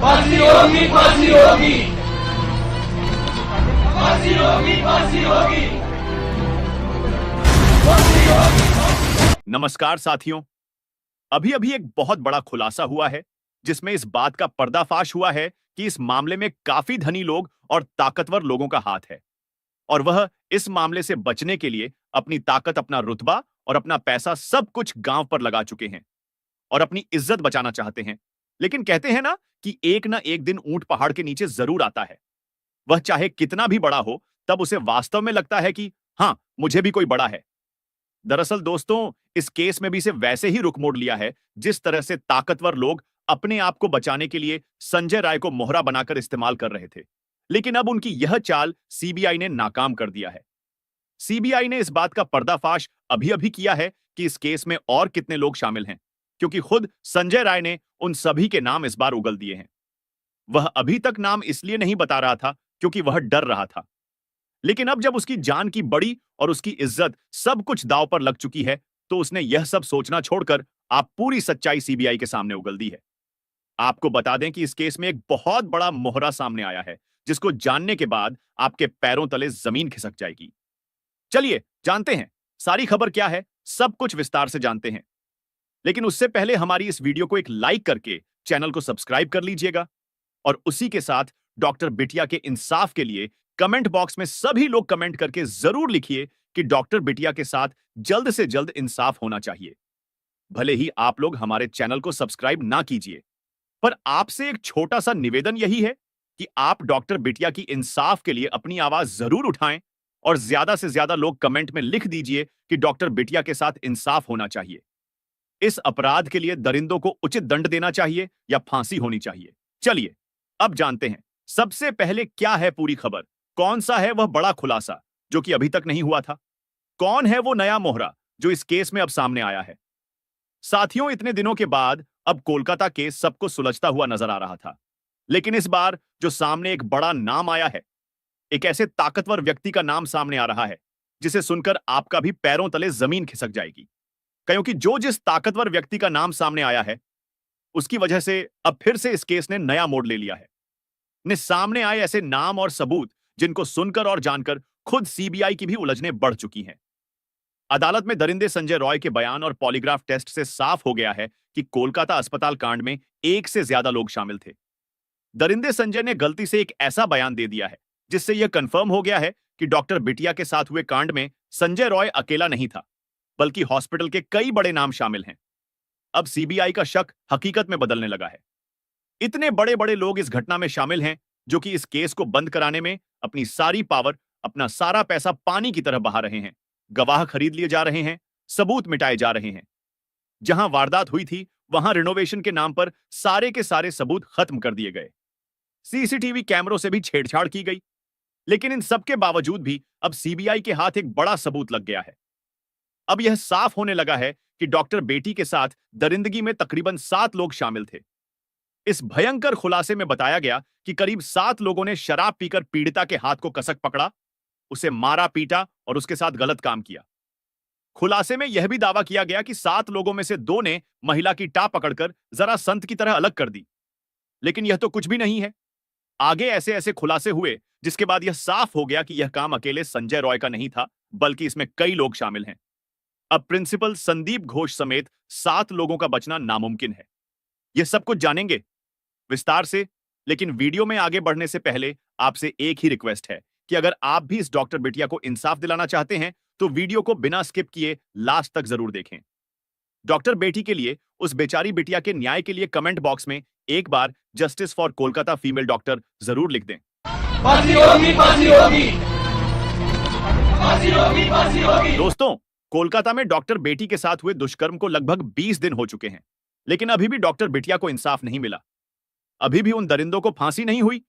फांसी होगी, फांसी होगी, फांसी होगी, फांसी होगी, फांसी होगी। नमस्कार साथियों, अभी अभी एक बहुत बड़ा खुलासा हुआ है जिसमें इस बात का पर्दाफाश हुआ है कि इस मामले में काफी धनी लोग और ताकतवर लोगों का हाथ है और वह इस मामले से बचने के लिए अपनी ताकत, अपना रुतबा और अपना पैसा सब कुछ गांव पर लगा चुके हैं और अपनी इज्जत बचाना चाहते हैं। लेकिन कहते हैं ना एक दिन ऊंट पहाड़ के नीचे जरूर आता है। वह चाहे कितना भी बड़ा हो, तब उसे वास्तव में लगता है कि हां, मुझे भी कोई बड़ा है। दरअसल दोस्तों, इस केस में भी इसे वैसे ही रुख मोड़ लिया है जिस तरह से ताकतवर लोग अपने आप को बचाने के लिए संजय राय को मोहरा बनाकर इस्तेमाल कर रहे थे। लेकिन अब उनकी यह चाल सीबीआई ने नाकाम कर दिया है। सीबीआई ने इस बात का पर्दाफाश अभी अभी किया है कि इस केस में और कितने लोग शामिल हैं, क्योंकि खुद संजय राय ने उन सभी के नाम इस बार उगल दिए हैं। वह अभी तक नाम इसलिए नहीं बता रहा था क्योंकि वह डर रहा था, लेकिन अब जब उसकी जान की बड़ी और उसकी इज्जत सब कुछ दांव पर लग चुकी है, तो उसने यह सब सोचना छोड़कर आप पूरी सच्चाई सीबीआई के सामने उगल दी है। आपको बता दें कि इस केस में एक बहुत बड़ा मोहरा सामने आया है जिसको जानने के बाद आपके पैरों तले जमीन खिसक जाएगी। चलिए जानते हैं सारी खबर क्या है, सब कुछ विस्तार से जानते हैं। लेकिन उससे पहले हमारी इस वीडियो को एक लाइक करके चैनल को सब्सक्राइब कर लीजिएगा और उसी के साथ डॉक्टर बिटिया के इंसाफ के लिए कमेंट बॉक्स में सभी लोग कमेंट करके जरूर लिखिए कि डॉक्टर बिटिया के साथ जल्द से जल्द इंसाफ होना चाहिए। भले ही आप लोग हमारे चैनल को सब्सक्राइब ना कीजिए, पर आपसे एक छोटा सा निवेदन यही है कि आप डॉक्टर बिटिया की इंसाफ के लिए अपनी आवाज जरूर उठाएं और ज्यादा से ज्यादा लोग कमेंट में लिख दीजिए कि डॉक्टर बिटिया के साथ इंसाफ होना चाहिए। इस अपराध के लिए दरिंदों को उचित दंड देना चाहिए या फांसी होनी चाहिए। चलिए अब जानते हैं सबसे पहले क्या है पूरी खबर, कौन सा है वह बड़ा खुलासा जो कि अभी तक नहीं हुआ था, कौन है वो नया मोहरा जो इस केस में अब सामने आया है। साथियों, इतने दिनों के बाद अब कोलकाता केस सबको सुलझता हुआ नजर आ रहा था, लेकिन इस बार जो सामने एक बड़ा नाम आया है, एक ऐसे ताकतवर व्यक्ति का नाम सामने आ रहा है जिसे सुनकर आपका भी पैरों तले जमीन खिसक जाएगी, क्योंकि जो जिस ताकतवर व्यक्ति का नाम सामने आया है उसकी वजह से अब फिर से इस केस ने नया मोड़ ले लिया है। ने सामने आए ऐसे नाम और सबूत जिनको सुनकर और जानकर खुद सीबीआई की भी उलझने बढ़ चुकी हैं। अदालत में दरिंदे संजय रॉय के बयान और पॉलीग्राफ टेस्ट से साफ हो गया है कि कोलकाता अस्पताल कांड में एक से ज्यादा लोग शामिल थे। दरिंदे संजय ने गलती से एक ऐसा बयान दे दिया है जिससे यह कंफर्म हो गया है कि डॉक्टर बिटिया के साथ हुए कांड में संजय रॉय अकेला नहीं था, बल्कि हॉस्पिटल के कई बड़े नाम शामिल हैं। अब सीबीआई का शक हकीकत में बदलने लगा है। इतने बड़े बड़े लोग इस घटना में शामिल हैं जो कि इस केस को बंद कराने में अपनी सारी पावर, अपना सारा पैसा पानी की तरह बहा रहे हैं। गवाह खरीद लिए जा रहे हैं, सबूत मिटाए जा रहे हैं। जहां वारदात हुई थी वहां रिनोवेशन के नाम पर सारे के सारे सबूत खत्म कर दिए गए। सीसीटीवी कैमरों से भी छेड़छाड़ की गई। लेकिन इन सब के बावजूद भी अब सीबीआई के हाथ एक बड़ा सबूत लग गया है। अब यह साफ होने लगा है कि डॉक्टर बेटी के साथ दरिंदगी में तकरीबन 7 लोग शामिल थे। इस भयंकर खुलासे में बताया गया कि करीब 7 लोगों ने शराब पीकर पीड़िता के हाथ को कसक पकड़ा, उसे मारा पीटा और उसके साथ गलत काम किया। खुलासे में यह भी दावा किया गया कि 7 लोगों में से 2 ने महिला की टाप पकड़कर जरा संत की तरह अलग कर दी। लेकिन यह तो कुछ भी नहीं है। आगे ऐसे ऐसे खुलासे हुए जिसके बाद यह साफ हो गया कि यह काम अकेले संजय रॉय का नहीं था, बल्कि इसमें कई लोग शामिल हैं। अब प्रिंसिपल संदीप घोष समेत 7 लोगों का बचना नामुमकिन है। यह सब कुछ जानेंगे विस्तार से, लेकिन वीडियो में आगे बढ़ने से पहले आपसे एक ही रिक्वेस्ट है कि अगर आप भी इस डॉक्टर बिटिया को इंसाफ दिलाना चाहते हैं तो वीडियो को बिना स्किप किए लास्ट तक जरूर देखें। डॉक्टर बेटी के लिए, उस बेचारी बिटिया के न्याय के लिए कमेंट बॉक्स में एक बार justice for Kolkata female doctor जरूर लिख दें। फांसी होगी, फांसी होगी, फांसी होगी, फांसी होगी। दोस्तों, कोलकाता में डॉक्टर बेटी के साथ हुए दुष्कर्म को लगभग 20 दिन हो चुके हैं, लेकिन अभी भी डॉक्टर बिटिया को इंसाफ नहीं मिला। अभी भी उन दरिंदों को फांसी नहीं हुई।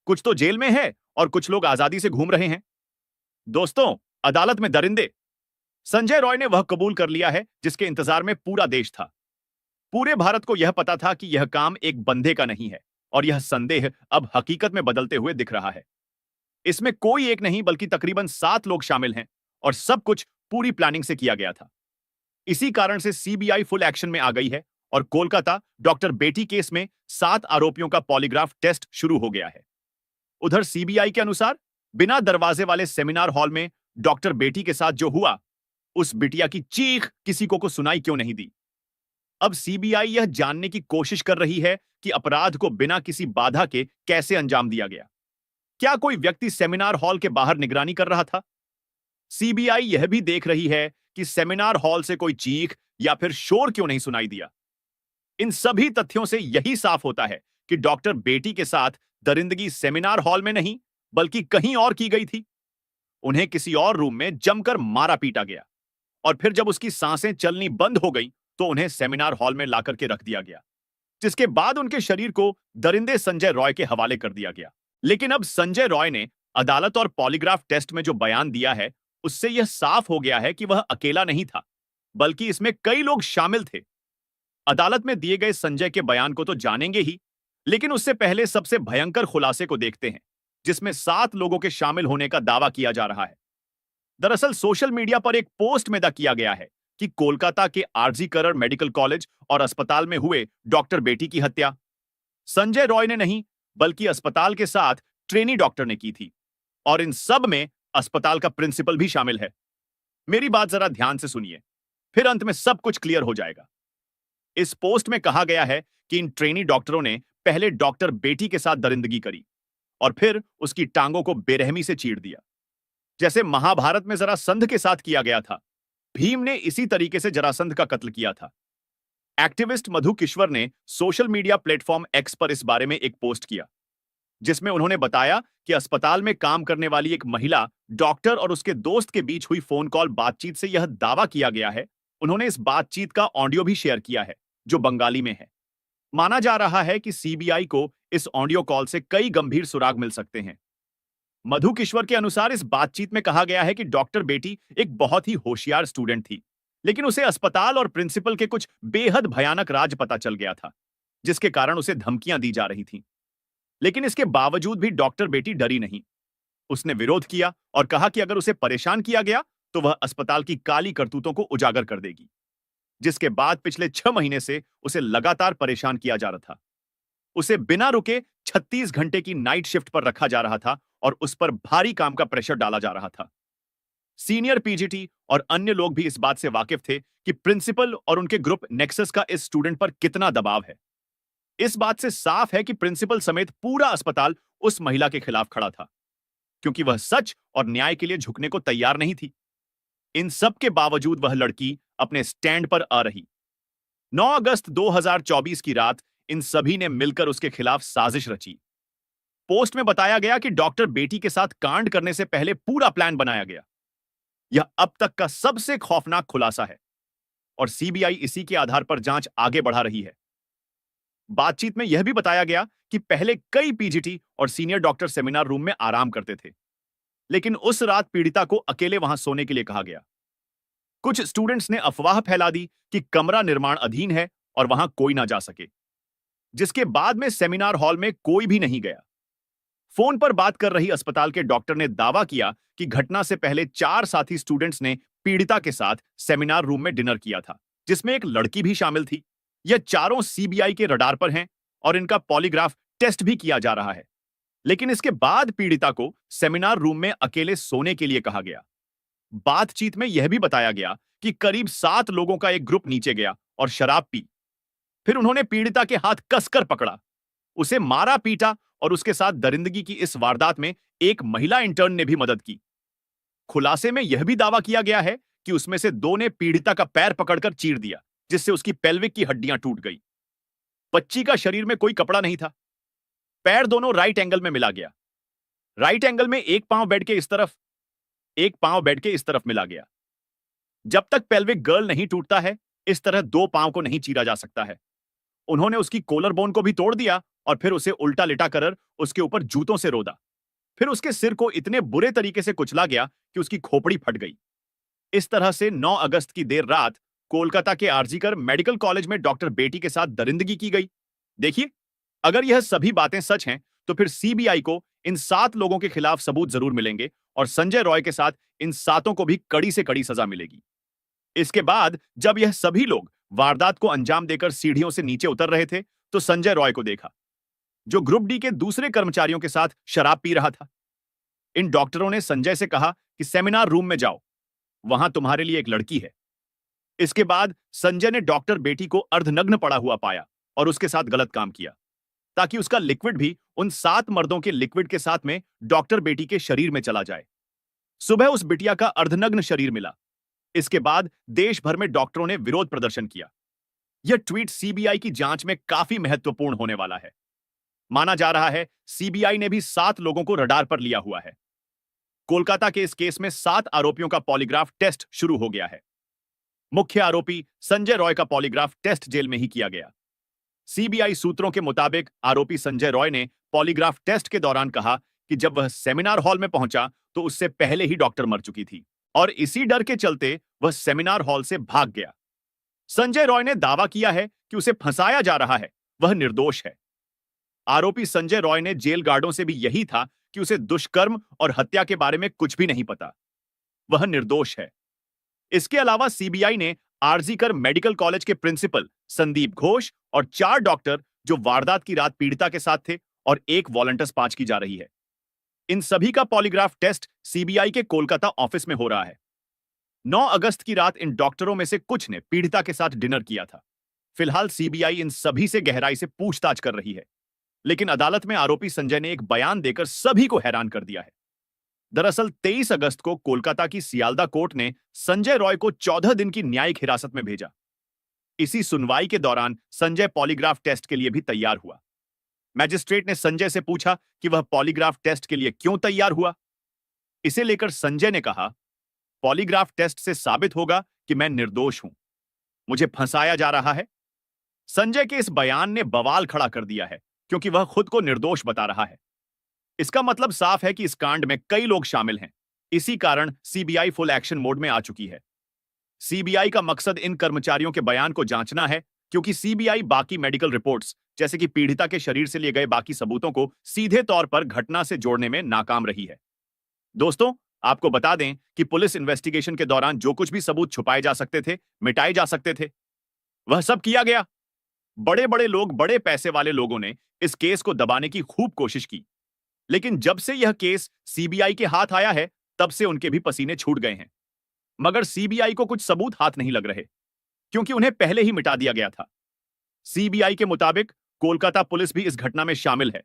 कुछ तो जेल में है और कुछ लोग आजादी से घूम रहे हैं। दोस्तों, अदालत में दरिंदे, संजय रॉय ने वह कबूल कर लिया है जिसके इंतजार में पूरा देश था। पूरे भारत को यह पता था कि यह काम एक बंदे का नहीं है और यह संदेह अब हकीकत में बदलते हुए दिख रहा है। इसमें कोई एक नहीं बल्कि तकरीबन 7 लोग शामिल हैं और सब कुछ पूरी प्लानिंग से किया गया था। इसी कारण से सीबीआई फुल एक्शन में आ गई है और कोलकाता डॉक्टर बेटी केस में 7 आरोपियों का पॉलीग्राफ टेस्ट शुरू हो गया है। उधर सीबीआई के अनुसार बिना दरवाजे वाले सेमिनार हॉल में डॉक्टर बेटी के साथ जो हुआ, उस बिटिया की चीख किसी को सुनाई क्यों नहीं दी। अब सीबीआई यह जानने की कोशिश कर रही है कि अपराध को बिना किसी बाधा के कैसे अंजाम दिया गया। क्या कोई व्यक्ति सेमिनार हॉल के बाहर निगरानी कर रहा था? सीबीआई यह भी देख रही है कि सेमिनार हॉल से कोई चीख या फिर शोर क्यों नहीं सुनाई दिया। इन सभी तथ्यों से यही साफ होता है कि डॉक्टर बेटी के साथ दरिंदगी सेमिनार हॉल में नहीं, बल्कि कहीं और की गई थी। उन्हें किसी और रूम में जमकर मारा पीटा गया और फिर जब उसकी सांसें चलनी बंद हो गई तो उन्हें सेमिनार हॉल में लाकर के रख दिया गया, जिसके बाद उनके शरीर को दरिंदे संजय रॉय के हवाले कर दिया गया। लेकिन अब संजय रॉय ने अदालत और पॉलीग्राफ टेस्ट में जो बयान दिया है, उससे यह साफ हो गया है कि वह अकेला नहीं था, बल्कि इसमें कई लोग शामिल थे। अदालत में दिए गए संजय के बयान को तो जानेंगे ही, लेकिन उससे पहले सबसे भयंकर खुलासे को देखते हैं, जिसमें 7 लोगों के शामिल होने का दावा किया जा रहा है। दरअसल सोशल मीडिया पर एक पोस्ट में किया गया है कि कोलकाता के आरजी करर मेडिकल कॉलेज और अस्पताल में हुए डॉक्टर बेटी की हत्या संजय रॉय ने नहीं, बल्कि अस्पताल के साथ ट्रेनी डॉक्टर ने की थी, और इन सब में अस्पताल का प्रिंसिपल भी शामिल है। मेरी बात जरा ध्यान से सुनिए, फिर अंत में सब कुछ क्लियर हो जाएगा। इस पोस्ट में कहा गया है कि इन ट्रेनी डॉक्टरों ने पहले डॉक्टर बेटी के साथ दरिंदगी करी और फिर उसकी टांगों को बेरहमी से चीर दिया, जैसे महाभारत में जरासंध के साथ किया गया था। भीम ने इसी तरीके से जरासंध का कत्ल किया था। एक्टिविस्ट मधु किश्वर ने सोशल मीडिया प्लेटफॉर्म एक्स पर इस बारे में एक पोस्ट किया, जिसमें उन्होंने बताया कि अस्पताल में काम करने वाली एक महिला डॉक्टर और उसके दोस्त के बीच हुई फोन कॉल बातचीत से यह दावा किया गया है। उन्होंने इस बातचीत का ऑडियो भी शेयर किया है, जो बंगाली में है। माना जा रहा है कि सीबीआई को इस ऑडियो कॉल से कई गंभीर सुराग मिल सकते हैं। मधु किश्वर के अनुसार इस बातचीत में कहा गया है कि डॉक्टर बेटी एक बहुत ही होशियार स्टूडेंट थी, लेकिन उसे अस्पताल और प्रिंसिपल के कुछ बेहद भयानक राज पता चल गया था, जिसके कारण उसे धमकियां दी जा रही थीं। लेकिन इसके बावजूद भी डॉक्टर बेटी डरी नहीं। उसने विरोध किया और कहा कि अगर उसे परेशान किया गया तो वह अस्पताल की काली करतूतों को उजागर कर देगी, जिसके बाद पिछले 6 महीने से उसे लगातार परेशान किया जा रहा था। उसे बिना रुके 36 घंटे की नाइट शिफ्ट पर रखा जा रहा था और उस पर भारी काम का प्रेशर डाला जा रहा था। सीनियर पीजीटी और अन्य लोग भी इस बात से वाकिफ थे कि प्रिंसिपल और उनके ग्रुप नेक्सस का इस स्टूडेंट पर कितना दबाव है। इस बात से साफ है कि प्रिंसिपल समेत पूरा अस्पताल उस महिला के खिलाफ खड़ा था, क्योंकि वह सच और न्याय के लिए झुकने को तैयार नहीं थी। इन सब के बावजूद वह लड़की अपने स्टैंड पर आ रही। 9 अगस्त 2024 की रात इन सभी ने मिलकर उसके खिलाफ साजिश रची। पोस्ट में बताया गया कि डॉक्टर बेटी के साथ कांड करने से पहले पूरा प्लान बनाया गया। यह अब तक का सबसे खौफनाक खुलासा है और सीबीआई इसी के आधार पर जांच आगे बढ़ा रही है। बातचीत में यह भी बताया गया कि पहले कई पीजीटी और सीनियर डॉक्टर सेमिनार रूम में आराम करते थे, लेकिन उस रात पीड़िता को अकेले वहां सोने के लिए कहा गया। कुछ स्टूडेंट्स ने अफवाह फैला दी कि कमरा निर्माण अधीन है और वहां कोई ना जा सके, जिसके बाद में सेमिनार हॉल में कोई भी नहीं गया। फोन पर बात कर रही अस्पताल के डॉक्टर ने दावा किया कि घटना से पहले 4 साथी स्टूडेंट्स ने पीड़िता के साथ सेमिनार रूम में डिनर किया था, जिसमें एक लड़की भी शामिल थी। यह चारों सीबीआई के रडार पर हैं और इनका पॉलीग्राफ टेस्ट भी किया जा रहा है। लेकिन इसके बाद पीड़िता को सेमिनार रूम में अकेले सोने के लिए कहा गया। बातचीत में यह भी बताया गया कि करीब 7 लोगों का एक ग्रुप नीचे गया और शराब पी। फिर उन्होंने पीड़िता के हाथ कसकर पकड़ा, उसे मारा पीटा और उसके साथ दरिंदगी की इस वारदात में एक महिला इंटर्न ने भी मदद की। खुलासे में यह भी दावा किया गया है कि उसमें से 2 ने पीड़िता का पैर पकड़कर चीर दिया, जिससे उसकी पेल्विक की हड्डियां टूट गई। बच्ची का शरीर में कोई कपड़ा नहीं था। पैर दोनों राइट एंगल में मिला गया। राइट एंगल में एक पांव बेड के इस तरफ, एक पांव बेड के इस तरफ मिला गया। जब तक पेल्विक गर्ल नहीं टूटता है, इस तरह 2 पांव को नहीं चीरा जा सकता है। उन्होंने उसकी कोलर बोन को भी तोड़ दिया और फिर उसे उल्टा लिटा कर उसके ऊपर जूतों से रोदा। फिर उसके सिर को इतने बुरे तरीके से कुचला गया कि उसकी खोपड़ी फट गई। इस तरह से 9 अगस्त की देर रात कोलकाता के आरजीकर मेडिकल कॉलेज में डॉक्टर बेटी के साथ दरिंदगी की गई। देखिए, अगर यह सभी बातें सच हैं, तो फिर सीबीआई को इन 7 लोगों के खिलाफ सबूत जरूर मिलेंगे और संजय रॉय के साथ इन 7 को भी कड़ी से कड़ी सजा मिलेगी। इसके बाद जब यह सभी लोग वारदात को अंजाम देकर सीढ़ियों से नीचे उतर रहे थे तो संजय रॉय को देखा, जो ग्रुप डी के दूसरे कर्मचारियों के साथ शराब पी रहा था। इन डॉक्टरों ने संजय से कहा कि सेमिनार रूम में जाओ, वहां तुम्हारे लिए एक लड़की है। इसके बाद संजय ने डॉक्टर बेटी को अर्धनग्न पड़ा हुआ पाया और उसके साथ गलत काम किया, ताकि उसका लिक्विड भी उन 7 मर्दों के लिक्विड के साथ में डॉक्टर बेटी के शरीर में चला जाए। सुबह उस बिटिया का अर्धनग्न शरीर मिला। इसके बाद देश भर में डॉक्टरों ने विरोध प्रदर्शन किया। यह ट्वीट सीबीआई की जांच में काफी महत्वपूर्ण होने वाला है। माना जा रहा है सीबीआई ने भी 7 लोगों को रडार पर लिया हुआ है। कोलकाता के इस केस में 7 आरोपियों का पॉलीग्राफ टेस्ट शुरू हो गया है। मुख्य आरोपी संजय रॉय का पॉलीग्राफ टेस्ट जेल में ही किया गया। सीबीआई सूत्रों के मुताबिक आरोपी संजय रॉय ने पॉलीग्राफ टेस्ट के दौरान कहा कि जब वह सेमिनार हॉल में पहुंचा तो उससे पहले ही डॉक्टर मर चुकी थी और इसी डर के चलते वह सेमिनार हॉल से भाग गया। संजय रॉय ने दावा किया है कि उसे फंसाया जा रहा है, वह निर्दोष है। आरोपी संजय रॉय ने जेल गार्डों से भी यही था कि उसे दुष्कर्म और हत्या के बारे में कुछ भी नहीं पता, वह निर्दोष है। इसके अलावा सीबीआई ने आरजीकर मेडिकल कॉलेज के प्रिंसिपल संदीप घोष और 4 डॉक्टर जो वारदात की रात पीड़िता के साथ थे और एक वॉलंटस 5 की जा रही है। इन सभी का पॉलीग्राफ टेस्ट सीबीआई के कोलकाता ऑफिस में हो रहा है। 9 अगस्त की रात इन डॉक्टरों में से कुछ ने पीड़िता के साथ डिनर किया था। फिलहाल सीबीआई इन सभी से गहराई से पूछताछ कर रही है, लेकिन अदालत में आरोपी संजय ने एक बयान देकर सभी को हैरान कर दिया है। दरअसल 23 अगस्त को कोलकाता की सियालदा कोर्ट ने संजय रॉय को 14 दिन की न्यायिक हिरासत में भेजा। इसी सुनवाई के दौरान संजय पॉलीग्राफ टेस्ट के लिए भी तैयार हुआ। मैजिस्ट्रेट ने संजय से पूछा कि वह पॉलीग्राफ टेस्ट के लिए क्यों तैयार हुआ। इसे लेकर संजय ने कहा, पॉलीग्राफ टेस्ट से साबित होगा कि मैं निर्दोष हूं, मुझे फंसाया जा रहा है। संजय के इस बयान ने बवाल खड़ा कर दिया है, क्योंकि वह खुद को निर्दोष बता रहा है। इसका मतलब साफ है कि इस कांड में कई लोग शामिल हैं। इसी कारण सीबीआई फुल एक्शन मोड में आ चुकी है। सीबीआई का मकसद इन कर्मचारियों के बयान को जांचना है, क्योंकि सीबीआई बाकी मेडिकल रिपोर्ट्स जैसे कि पीड़िता के शरीर से लिए गए बाकी सबूतों को सीधे तौर पर घटना से जोड़ने में नाकाम रही है। दोस्तों, आपको बता दें कि पुलिस इन्वेस्टिगेशन के दौरान जो कुछ भी सबूत छुपाए जा सकते थे, मिटाए जा सकते थे, वह सब किया गया। बड़े बड़े लोग, बड़े पैसे वाले लोगों ने इस केस को दबाने की खूब कोशिश की, लेकिन जब से यह केस सीबीआई के हाथ आया है, तब से उनके भी पसीने छूट गए हैं। मगर सीबीआई को कुछ सबूत हाथ नहीं लग रहे, क्योंकि उन्हें पहले ही मिटा दिया गया था। सीबीआई के मुताबिक कोलकाता पुलिस भी इस घटना में शामिल है।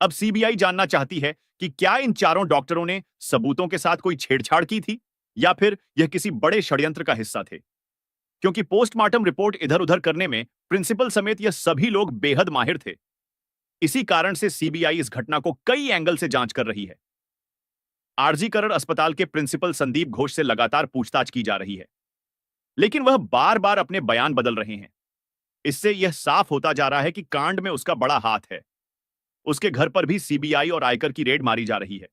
अब सीबीआई जानना चाहती है कि क्या इन चारों डॉक्टरों ने सबूतों के साथ कोई छेड़छाड़ की थी या फिर यह किसी बड़े षड्यंत्र का हिस्सा थे। क्योंकि पोस्टमार्टम रिपोर्ट इधर उधर करने में प्रिंसिपल समेत यह सभी लोग बेहद माहिर थे। इसी कारण से सीबीआई इस घटना को कई एंगल से जांच कर रही है। आरजी करण अस्पताल के प्रिंसिपल संदीप घोष से लगातार पूछताछ की जा रही है, लेकिन वह बार बार अपने बयान बदल रहे हैं। इससे यह साफ होता जा रहा है कि कांड में उसका बड़ा हाथ है। उसके घर पर भी सीबीआई और आयकर की रेड मारी जा रही है।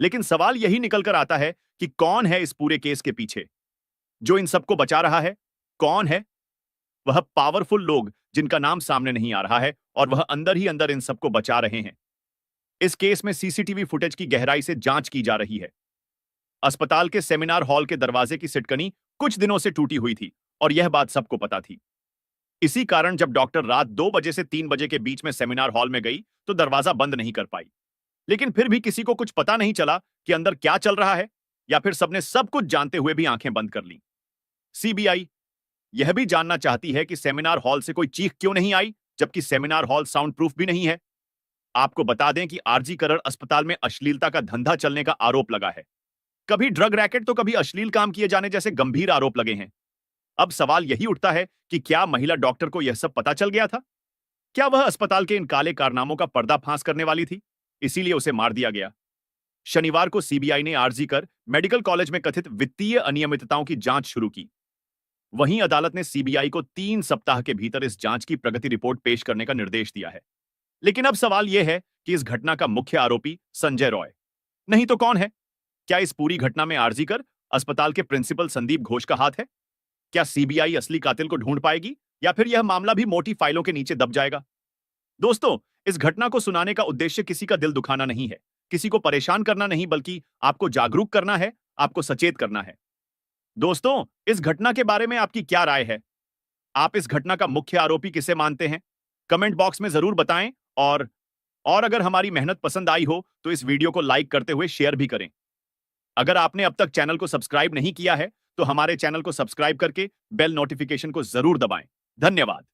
लेकिन सवाल यही निकल कर आता है कि कौन है इस पूरे केस के पीछे, जो इन सबको बचा रहा है? कौन है वह पावरफुल लोग जिनका नाम सामने नहीं आ रहा है और वह अंदर ही अंदर इन सबको बचा रहे हैं? इस केस में सीसीटीवी फुटेज की गहराई से जांच की जा रही है। अस्पताल के सेमिनार हॉल के दरवाजे की सिटकनी कुछ दिनों से टूटी हुई थी और यह बात सबको पता थी। इसी कारण जब डॉक्टर रात 2 बजे से 3 बजे के बीच में सेमिनार हॉल में गई तो दरवाजा बंद नहीं कर पाई। लेकिन फिर भी किसी को कुछ पता नहीं चला कि अंदर क्या चल रहा है, या फिर सबने सब कुछ जानते हुए भी आंखें बंद कर ली। सीबीआई यह भी जानना चाहती है कि सेमिनार हॉल से कोई चीख क्यों नहीं आई, जबकि सेमिनार हॉल साउंड प्रूफ भी नहीं है। आपको बता दें कि आरजी करण अस्पताल में अश्लीलता का धंधा चलने का आरोप लगा है। कभी ड्रग रैकेट तो कभी अश्लील काम किए जाने जैसे गंभीर आरोप लगे हैं। अब सवाल यही उठता है कि क्या महिला डॉक्टर को यह सब पता चल गया था? क्या वह अस्पताल के इन काले कारनामों का पर्दाफाश करने वाली थी, इसीलिए उसे मार दिया गया? शनिवार को सीबीआई ने आरजीकर मेडिकल कॉलेज में कथित वित्तीय अनियमितताओं की जांच शुरू की। वहीं अदालत ने सीबीआई को 3 सप्ताह के भीतर इस जांच की प्रगति रिपोर्ट पेश करने का निर्देश दिया है। लेकिन अब सवाल यह है कि इस घटना का मुख्य आरोपी संजय रॉय नहीं तो कौन है? क्या इस पूरी घटना में आरजीकर अस्पताल के प्रिंसिपल संदीप घोष का हाथ है? क्या सीबीआई असली कातिल को ढूंढ पाएगी या फिर यह मामला भी मोटी फाइलों के नीचे दब जाएगा? दोस्तों, इस घटना को सुनाने का उद्देश्य किसी का दिल दुखाना नहीं है, किसी को परेशान करना नहीं, बल्कि आपको जागरूक करना है, आपको सचेत करना है। दोस्तों, इस घटना के बारे में आपकी क्या राय है? आप इस घटना का मुख्य आरोपी किसे मानते हैं? कमेंट बॉक्स में जरूर बताएं। और अगर हमारी मेहनत पसंद आई हो तो इस वीडियो को लाइक करते हुए शेयर भी करें। अगर आपने अब तक चैनल को सब्सक्राइब नहीं किया है तो हमारे चैनल को सब्सक्राइब करके बेल नोटिफिकेशन को जरूर दबाएं। धन्यवाद।